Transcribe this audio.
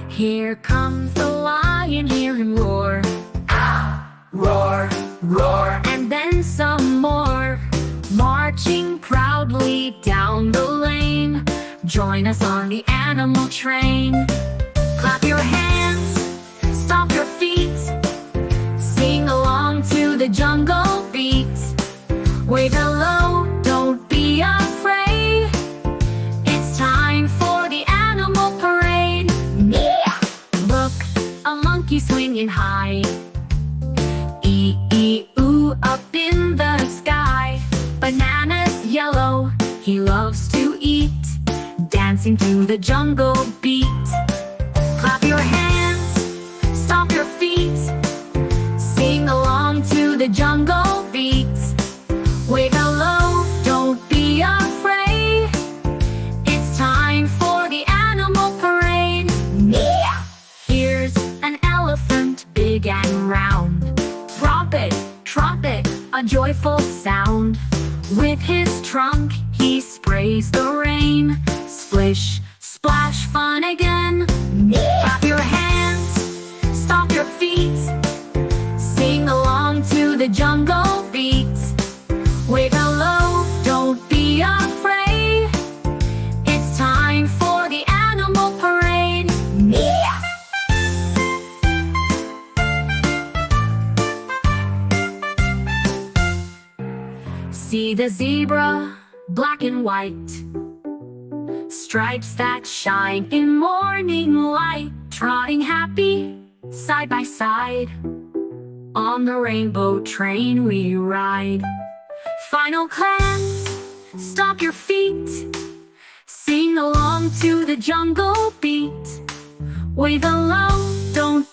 Here comes the lion, hear him roar. Roar, roar, and then some more. Marching proudly down the lane. Join us on the animal train. Clap your hands, stomp your feet. Sing along to the jungle beat. Wave hello, don't be afraid. It's time for the animal parade. Yeah! Look, a monkey swinging high. E-e-oo up in the sky. Banana's yellow, he loves to eat. Dancing to the jungle beat. Clap your hands, stomp your feet. Sing along to the jungle beat. Wave hello, don't be afraid. It's time for the animal parade. Yeah! Here's an elephant, big and round. Trumpet, trumpet, a joyful sound. With his trunk, he sprays the rain. Splish, splash, fun again. Yeah! Clap your hands, stomp your feet. Sing along to the jungle beat. Wave hello, don't be afraid. It's time for the animal parade. Yeah! See the zebra, black and white. Stripes that shine in morning light. Trotting happy, side by side. On the rainbow train we ride. Final glance, stomp your feet. Sing along to the jungle beat. Wave hello, don't